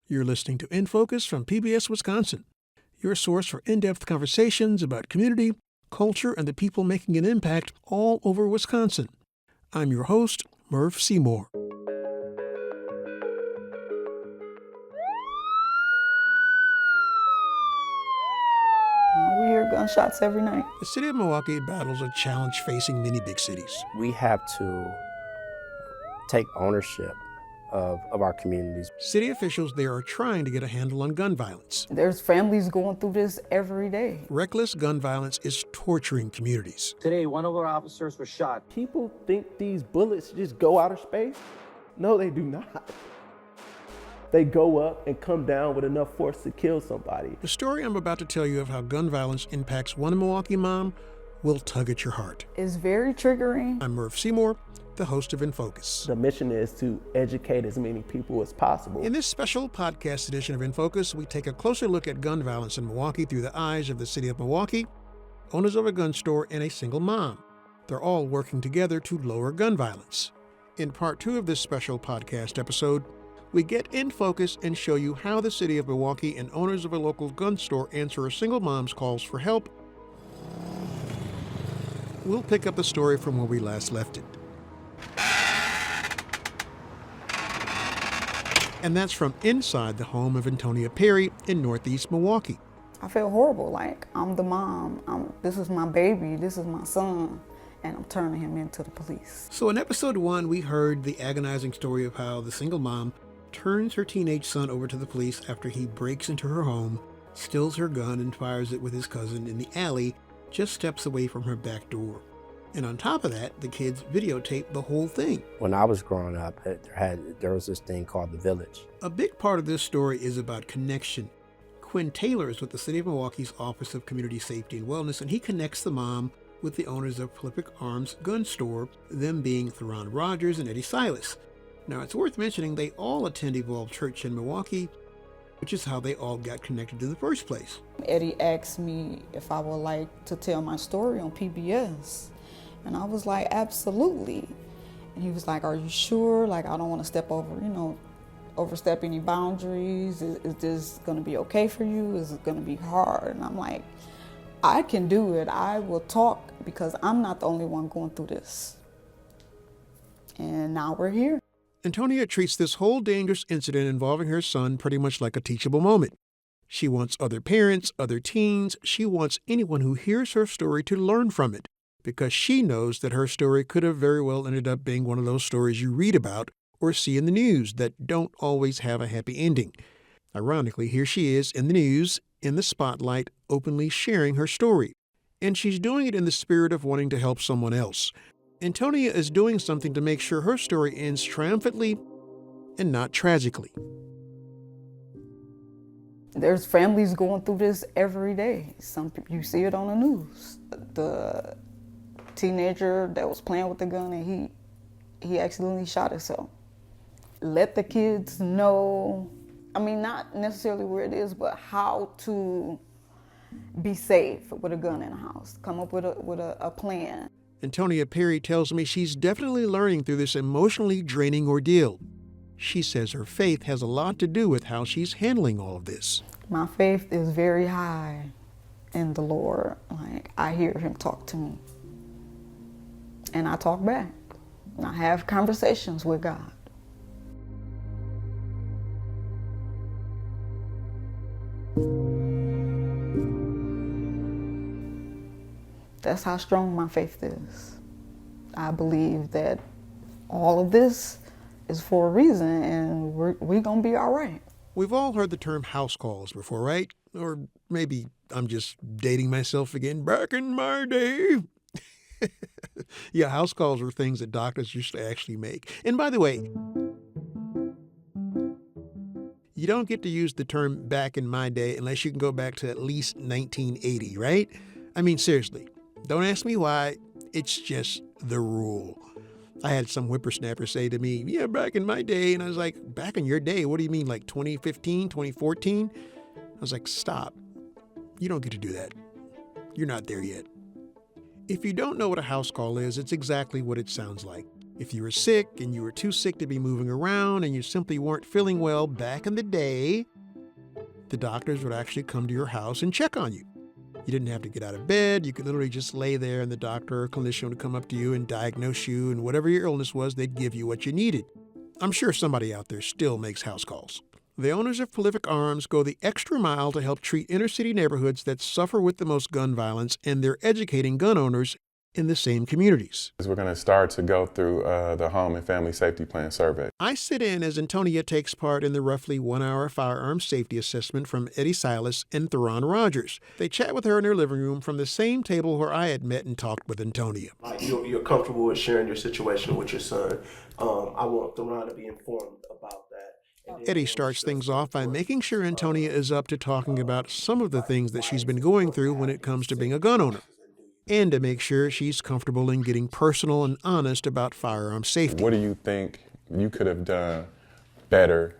You're listening to In Focus from PBS Wisconsin, your source for in-depth conversations about community, culture, and the people making an impact all over Wisconsin. I'm your host, Murph Seymour. We hear gunshots every night. The city of Milwaukee battles a challenge facing many big cities. We have to take ownership of our communities. City officials there are trying to get a handle on gun violence. There's families going through this every day. Reckless gun violence is torturing communities. Today, one of our officers was shot. People think these bullets just go outer space. No, they do not. They go up and come down with enough force to kill somebody. The story I'm about to tell you of how gun violence impacts one Milwaukee mom will tug at your heart. It's very triggering. I'm Murph Seymour, the host of In Focus. The mission is to educate as many people as possible. In this special podcast edition of In Focus, we take a closer look at gun violence in Milwaukee through the eyes of the city of Milwaukee, owners of a gun store, and a single mom. They're all working together to lower gun violence. In part 2 of this special podcast episode, we get in focus and show you how the city of Milwaukee and owners of a local gun store answer a single mom's calls for help. We'll pick up the story from where we last left it. And that's from inside the home of Antonia Perry in Northeast Milwaukee. I feel horrible, like I'm the mom. This is my baby, this is my son, and I'm turning him into the police. So in episode 1, we heard the agonizing story of how the single mom turns her teenage son over to the police after he breaks into her home, steals her gun, and fires it with his cousin in the alley just steps away from her back door. And on top of that, the kids videotaped the whole thing. When I was growing up, there was this thing called the Village. A big part of this story is about connection. Quinn Taylor is with the City of Milwaukee's Office of Community Safety and Wellness, and he connects the mom with the owners of Prolific Arms Gun Store, them being Theron Rogers and Eddie Silas. Now, it's worth mentioning they all attend Evolve Church in Milwaukee, which is how they all got connected in the first place. Eddie asked me if I would like to tell my story on PBS. And I was like, absolutely. And he was like, are you sure? Like, I don't want to step over, overstep any boundaries. Is this going to be okay for you? Is it going to be hard? And I'm like, I can do it. I will talk because I'm not the only one going through this. And now we're here. Antonia treats this whole dangerous incident involving her son pretty much like a teachable moment. She wants other parents, other teens, she wants anyone who hears her story to learn from it, because she knows that her story could have very well ended up being one of those stories you read about or see in the news that don't always have a happy ending. Ironically, here she is in the news, in the spotlight, openly sharing her story. And she's doing it in the spirit of wanting to help someone else. Antonia is doing something to make sure her story ends triumphantly and not tragically. There's families going through this every day. You see it on the news. The teenager that was playing with the gun and he accidentally shot himself. Let the kids know, not necessarily where it is, but how to be safe with a gun in the house. Come up with a plan. Antonia Perry tells me she's definitely learning through this emotionally draining ordeal. She says her faith has a lot to do with how she's handling all of this. My faith is very high in the Lord. Like, I hear him talk to me. And I talk back. I have conversations with God. That's how strong my faith is. I believe that all of this is for a reason, and we're gonna be all right. We've all heard the term house calls before, right? Or maybe I'm just dating myself again. Back in my day. Yeah, house calls were things that doctors used to actually make. And by the way, you don't get to use the term back in my day unless you can go back to at least 1980, right? Seriously, don't ask me why. It's just the rule. I had some whippersnapper say to me, yeah, back in my day. And I was like, back in your day? What do you mean, like 2015, 2014? I was like, stop. You don't get to do that. You're not there yet. If you don't know what a house call is, it's exactly what it sounds like. If you were sick and you were too sick to be moving around and you simply weren't feeling well back in the day, the doctors would actually come to your house and check on you. You didn't have to get out of bed. You could literally just lay there and the doctor or clinician would come up to you and diagnose you, and whatever your illness was, they'd give you what you needed. I'm sure somebody out there still makes house calls. The owners of Prolific Arms go the extra mile to help treat inner-city neighborhoods that suffer with the most gun violence, and they're educating gun owners in the same communities. We're going to start to go through the Home and Family Safety Plan survey. I sit in as Antonia takes part in the roughly 1-hour firearms safety assessment from Eddie Silas and Theron Rogers. They chat with her in her living room from the same table where I had met and talked with Antonia. You're comfortable with sharing your situation with your son. I want Theron to be informed about that. Eddie starts things off by making sure Antonia is up to talking about some of the things that she's been going through when it comes to being a gun owner, and to make sure she's comfortable in getting personal and honest about firearm safety. What do you think you could have done better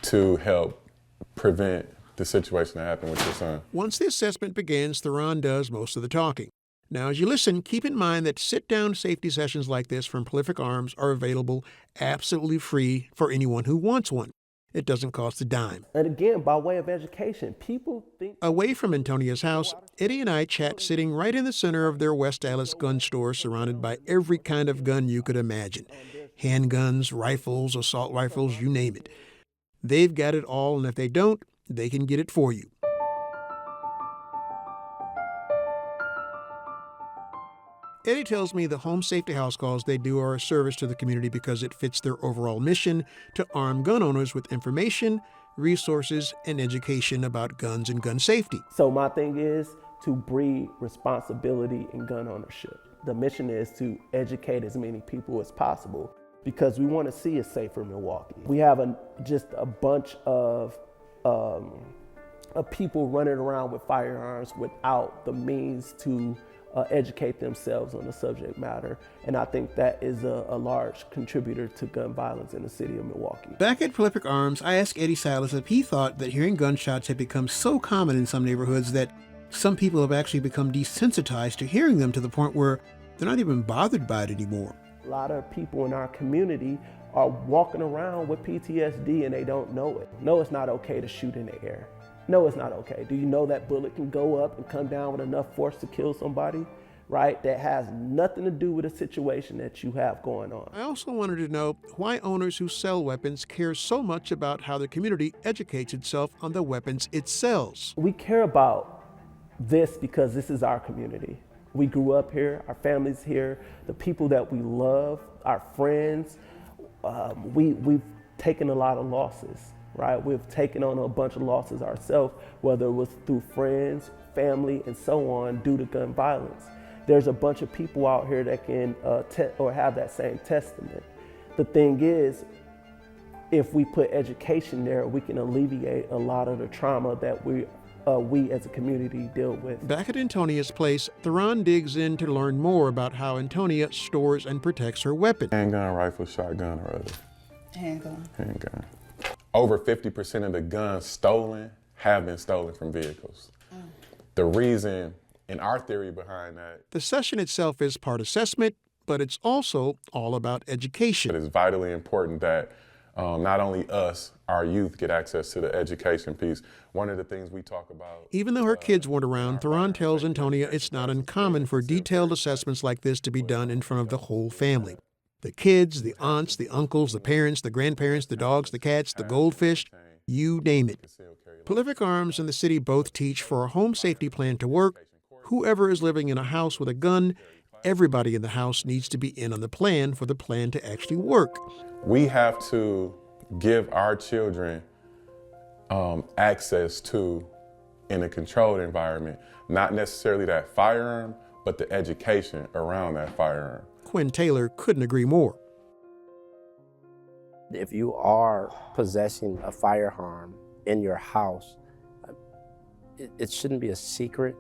to help prevent the situation that happened with your son? Once the assessment begins, Theron does most of the talking. Now, as you listen, keep in mind that sit-down safety sessions like this from Prolific Arms are available absolutely free for anyone who wants one. It doesn't cost a dime. And again, by way of education, people think... Away from Antonia's house, Eddie and I chat sitting right in the center of their West Dallas gun store, surrounded by every kind of gun you could imagine. Handguns, rifles, assault rifles, you name it. They've got it all, and if they don't, they can get it for you. Eddie tells me the home safety house calls they do are a service to the community because it fits their overall mission to arm gun owners with information, resources, and education about guns and gun safety. So my thing is to breed responsibility in gun ownership. The mission is to educate as many people as possible because we want to see a safer Milwaukee. We have just a bunch of people running around with firearms without the means to educate themselves on the subject matter. And I think that is a large contributor to gun violence in the city of Milwaukee. Back at Prolific Arms, I asked Eddie Silas if he thought that hearing gunshots had become so common in some neighborhoods that some people have actually become desensitized to hearing them to the point where they're not even bothered by it anymore. A lot of people in our community are walking around with PTSD and they don't know it. No, it's not okay to shoot in the air. No, it's not okay. Do you know that bullet can go up and come down with enough force to kill somebody, right? That has nothing to do with the situation that you have going on. I also wanted to know why owners who sell weapons care so much about how the community educates itself on the weapons it sells. We care about this because this is our community. We grew up here, our family's here, the people that we love, our friends. We've taken a lot of losses. Right, we've taken on a bunch of losses ourselves, whether it was through friends, family, and so on, due to gun violence. There's a bunch of people out here that can or have that same testament. The thing is, if we put education there, we can alleviate a lot of the trauma that we as a community deal with. Back at Antonia's place, Theron digs in to learn more about how Antonia stores and protects her weapon. Handgun, rifle, shotgun, or other? Handgun. Handgun. Over 50% of the guns stolen have been stolen from vehicles. The reason, and our theory behind that, the session itself is part assessment, but it's also all about education. It is vitally important that not only us, our youth, get access to the education piece. One of the things we talk about... Even though her kids weren't around, Theron tells Antonia it's not uncommon for detailed assessments like this to be done in front of the whole family. The kids, the aunts, the uncles, the parents, the grandparents, the dogs, the cats, the goldfish, you name it. Prolific Arms and the city both teach for a home safety plan to work. Whoever is living in a house with a gun, everybody in the house needs to be in on the plan for the plan to actually work. We have to give our children access to, in a controlled environment, not necessarily that firearm, but the education around that firearm. Quinn Taylor couldn't agree more. If you are possessing a firearm in your house, it shouldn't be a secret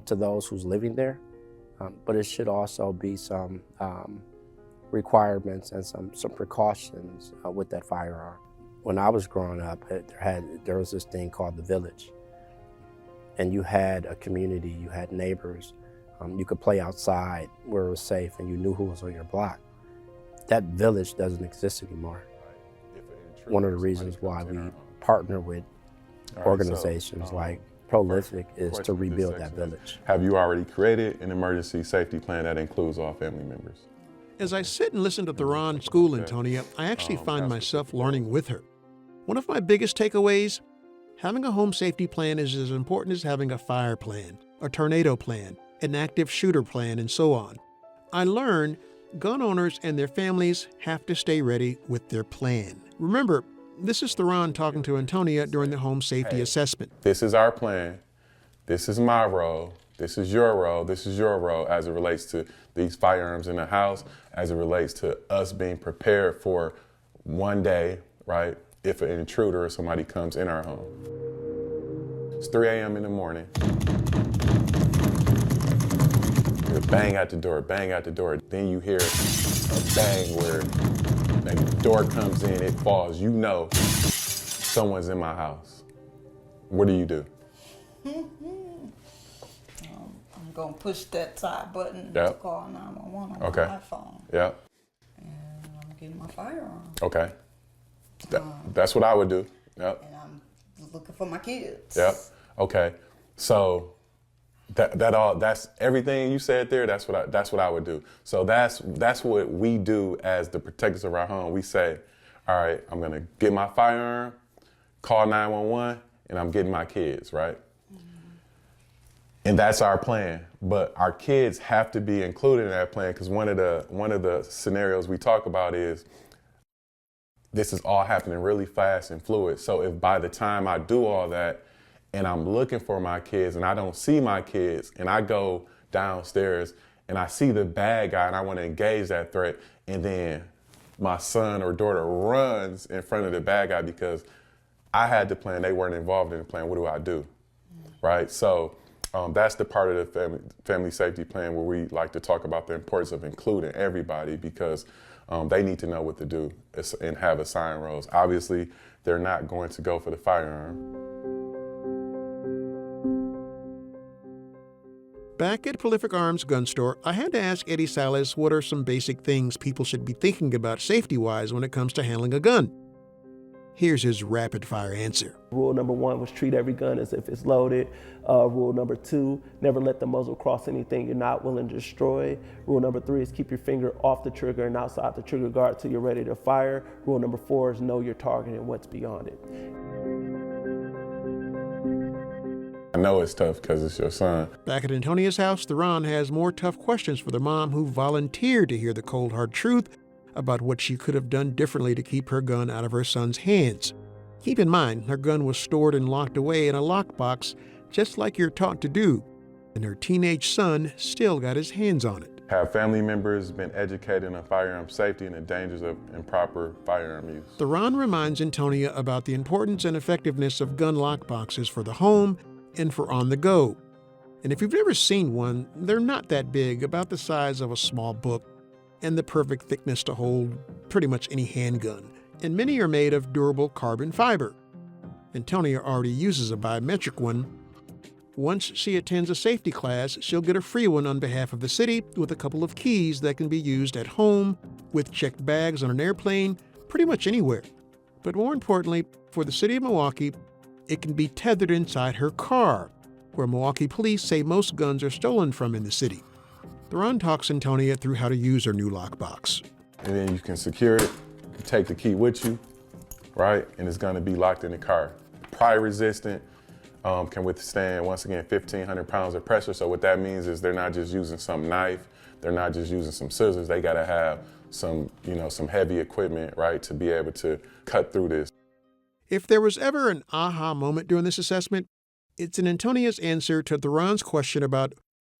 to those who's living there, but it should also be some requirements and some precautions with that firearm. When I was growing up, there was this thing called the village, and you had a community, you had neighbors. You could play outside where it was safe and you knew who was on your block. that village doesn't exist anymore. One of the reasons why we partner with organizations like Prolific is to rebuild that village. Have you already created an emergency safety plan that includes all family members? As I sit and listen to Theron school Antonia, I actually find myself learning with her. One of my biggest takeaways, having a home safety plan is as important as having a fire plan, a tornado plan, an active shooter plan, and so on. I learned gun owners and their families have to stay ready with their plan. Remember, this is Theron talking to Antonia during the home safety assessment. This is our plan. This is my role. This is your role. This is your role as it relates to these firearms in the house, as it relates to us being prepared for one day, right, if an intruder or somebody comes in our home. It's 3 a.m. in the morning. You bang at the door, bang at the door. Then you hear a bang where the door comes in, it falls. You know someone's in my house. What do you do? I'm gonna push that side button to Yep. call 911 on Okay. my iPhone, Yep. and I'm getting my firearm, Okay. That's what I would do. Yep. and I'm looking for my kids. Yep. Okay. So that's everything you said there. That's what I would do. So that's what we do as the protectors of our home. We say, all right, I'm gonna get my firearm, call 911, and I'm getting my kids, right? And that's our plan. But our kids have to be included in that plan, because one of the scenarios we talk about is this is all happening really fast and fluid. So if by the time I do all that and I'm looking for my kids and I don't see my kids and I go downstairs and I see the bad guy and I want to engage that threat, and then my son or daughter runs in front of the bad guy because I had the plan, they weren't involved in the plan, what do I do? Right? So that's the part of the family safety plan where we like to talk about the importance of including everybody, because they need to know what to do and have assigned roles. Obviously, they're not going to go for the firearm. Back at Prolific Arms gun store, I had to ask Eddie Salas what are some basic things people should be thinking about safety-wise when it comes to handling a gun. Here's his rapid-fire answer. Rule number 1 was treat every gun as if it's loaded. Rule number 2, never let the muzzle cross anything you're not willing to destroy. Rule number 3 is keep your finger off the trigger and outside the trigger guard till you're ready to fire. Rule number 4 is know your target and what's beyond it. I know it's tough because it's your son. Back at Antonia's house, Theron has more tough questions for the mom who volunteered to hear the cold hard truth about what she could have done differently to keep her gun out of her son's hands. Keep in mind, her gun was stored and locked away in a lockbox, just like you're taught to do, and her teenage son still got his hands on it. Have family members been educated on firearm safety and the dangers of improper firearm use? Theron reminds Antonia about the importance and effectiveness of gun lockboxes for the home and for on the go. And if you've never seen one, they're not that big, about the size of a small book, and the perfect thickness to hold pretty much any handgun. And many are made of durable carbon fiber. Antonia already uses a biometric one. Once she attends a safety class, she'll get a free one on behalf of the city with a couple of keys that can be used at home, with checked bags on an airplane, pretty much anywhere. But more importantly, for the city of Milwaukee, it can be tethered inside her car, where Milwaukee police say most guns are stolen from in the city. Theron talks Antonia through how to use her new lockbox. And then you can secure it, take the key with you, right? And it's gonna be locked in the car. Pry resistant, can withstand, once again, 1,500 pounds of pressure. So what that means is they're not just using some knife, they're not just using some scissors, they gotta have some heavy equipment, right, to be able to cut through this. If there was ever an aha moment during this assessment, it's in Antonia's answer to Theron's question about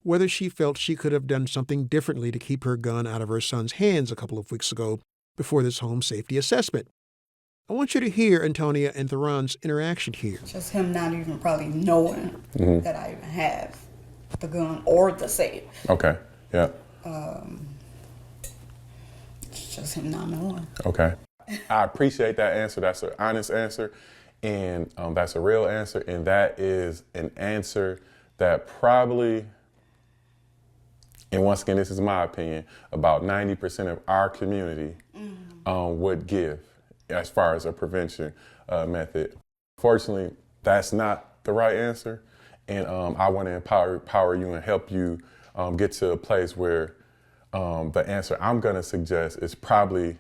whether she felt she could have done something differently to keep her gun out of her son's hands a couple of weeks ago before this home safety assessment. I want you to hear Antonia and Theron's interaction here. Just him not even probably knowing that I even have the gun or the safe. Okay, yeah, It's just him not knowing. okay. I appreciate that answer. That's an honest answer, and that's a real answer, and that is an answer that probably And once again, this is my opinion, about 90% of our community would give as far as a prevention method. Fortunately, that's not the right answer. And I want to empower you and help you get to a place where the answer I'm going to suggest is probably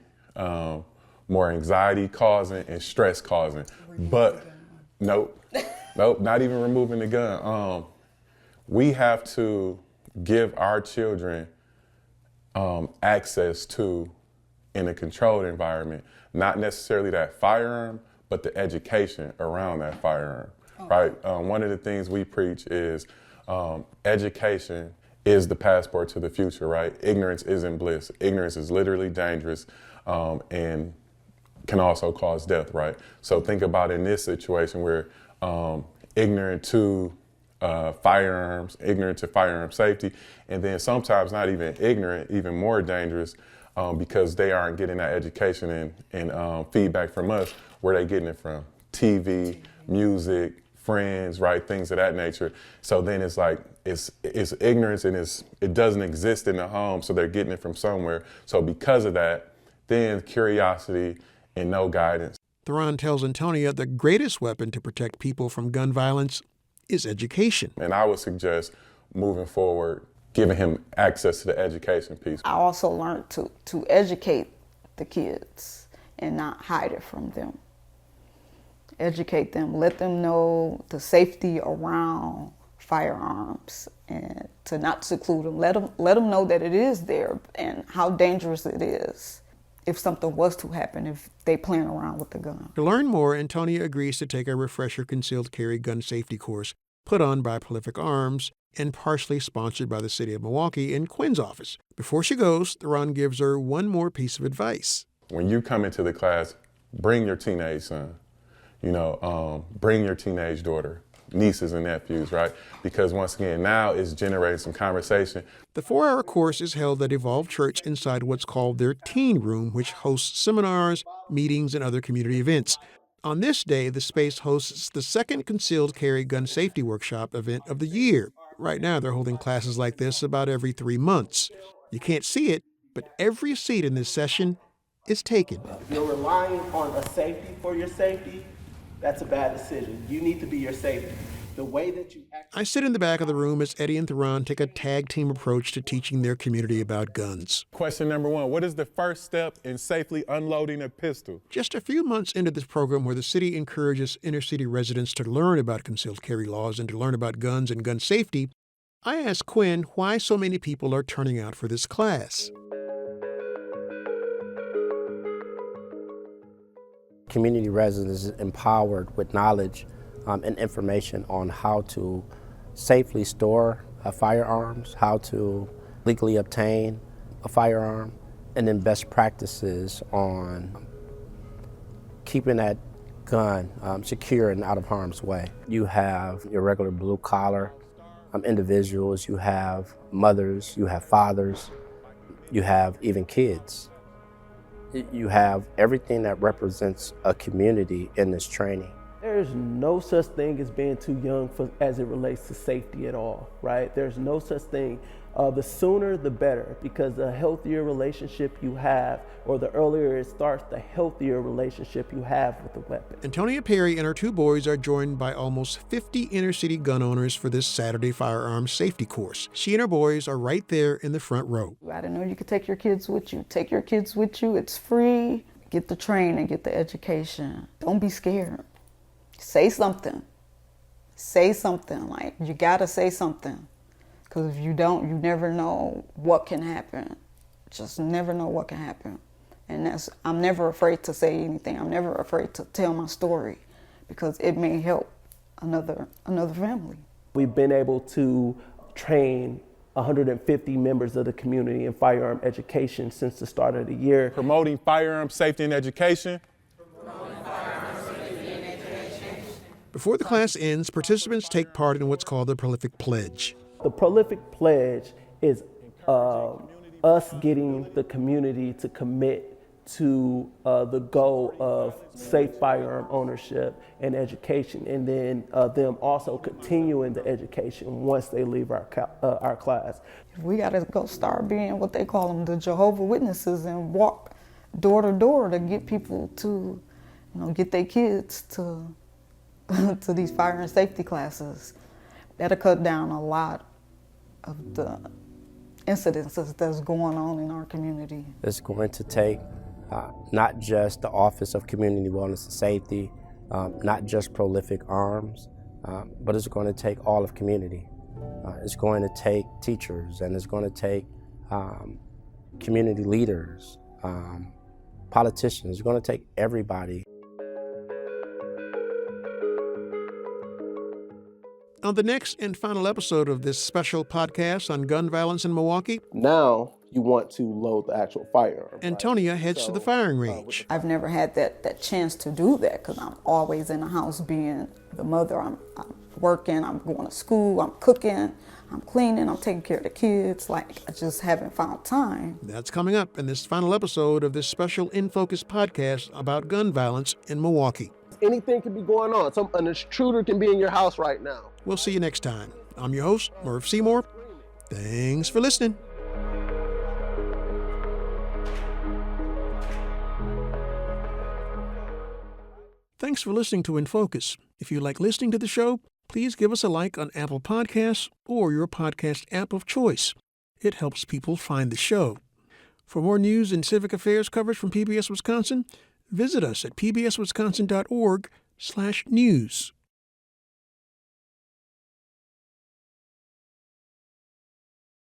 more anxiety causing and stress causing. But nope, not even removing the gun. We have to give our children access to, in a controlled environment, not necessarily that firearm, but the education around that firearm, right? One of the things we preach is education is the passport to the future, right? Ignorance isn't bliss. Ignorance is literally dangerous and can also cause death, right? So think about in this situation where ignorant to firearms, ignorant to firearm safety, and then sometimes not even ignorant, even more dangerous because they aren't getting that education and feedback from us. Where they getting it from? TV, music, friends, right? Things of that nature. So then it's like, it's ignorance and it doesn't exist in the home, so they're getting it from somewhere. So because of that, then curiosity and no guidance. Theron tells Antonia the greatest weapon to protect people from gun violence is education. And I would suggest moving forward, giving him access to the education piece. I also learned to educate the kids and not hide it from them. Educate them, let them know the safety around firearms and to not seclude them. Let them know that it is there and how dangerous it is if something was to happen, if they playing around with the gun. To learn more, Antonia agrees to take a refresher concealed carry gun safety course put on by Prolific Arms and partially sponsored by the city of Milwaukee and Quinn's office. Before she goes, Theron gives her one more piece of advice. When you come into the class, bring your teenage son, bring your teenage daughter, nieces and nephews, right? Because once again, now it's generating some conversation. The 4-hour course is held at Evolve Church inside what's called their teen room, which hosts seminars, meetings, and other community events. On this day, the space hosts the second concealed carry gun safety workshop event of the year. Right now, they're holding classes like this about every 3 months. You can't see it, but every seat in this session is taken. If you're relying on a safety for your safety, that's a bad decision. You need to be your safety. The way that you act. I sit in the back of the room as Eddie and Theron take a tag team approach to teaching their community about guns. Question number 1, what is the first step in safely unloading a pistol? Just a few months into this program where the city encourages inner-city residents to learn about concealed carry laws and to learn about guns and gun safety, I asked Quinn why so many people are turning out for this class. Community residents is empowered with knowledge and information on how to safely store firearms, how to legally obtain a firearm, and then best practices on keeping that gun secure and out of harm's way. You have your regular blue collar individuals, you have mothers, you have fathers, you have even kids. You have everything that represents a community in this training. There's no such thing as being too young as it relates to safety at all, right? There's no such thing. The sooner, the better, because the healthier relationship you have, or the earlier it starts, the healthier relationship you have with the weapon. Antonia Perry and her 2 boys are joined by almost 50 inner-city gun owners for this Saturday firearms safety course. She and her boys are right there in the front row. I didn't know you could take your kids with you. Take your kids with you. It's free. Get the training, get the education. Don't be scared. Say something. Say something. Like, you gotta say something. Because if you don't, you never know what can happen. Just never know what can happen. And I'm never afraid to say anything. I'm never afraid to tell my story because it may help another family. We've been able to train 150 members of the community in firearm education since the start of the year. Promoting firearm safety and education. Before the class ends, participants take part in what's called the Prolific Pledge. The Prolific Pledge is us getting the community to commit to the goal of safe firearm ownership and education, and then them also continuing the education once they leave our class. We got to go start being what they call them, the Jehovah's Witnesses, and walk door to door to get people to, get their kids to to these fire and safety classes. That'll cut down a lot of the incidences that's going on in our community. It's going to take not just the Office of Community Wellness and Safety, not just Prolific Arms, but it's going to take all of community. It's going to take teachers, and it's going to take community leaders, politicians. It's going to take everybody. On the next and final episode of this special podcast on gun violence in Milwaukee, Now you want to load the actual firearm. Antonia heads to the firing range. I've never had that chance to do that because I'm always in the house being the mother. I'm working, I'm going to school, I'm cooking, I'm cleaning, I'm taking care of the kids. I just haven't found time. That's coming up in this final episode of this special In Focus podcast about gun violence in Milwaukee. Anything can be going on. An intruder can be in your house right now. We'll see you next time. I'm your host, Murph Seymour. Thanks for listening. Thanks for listening to In Focus. If you like listening to the show, please give us a like on Apple Podcasts or your podcast app of choice. It helps people find the show. For more news and civic affairs coverage from PBS Wisconsin, visit us at pbswisconsin.org/news.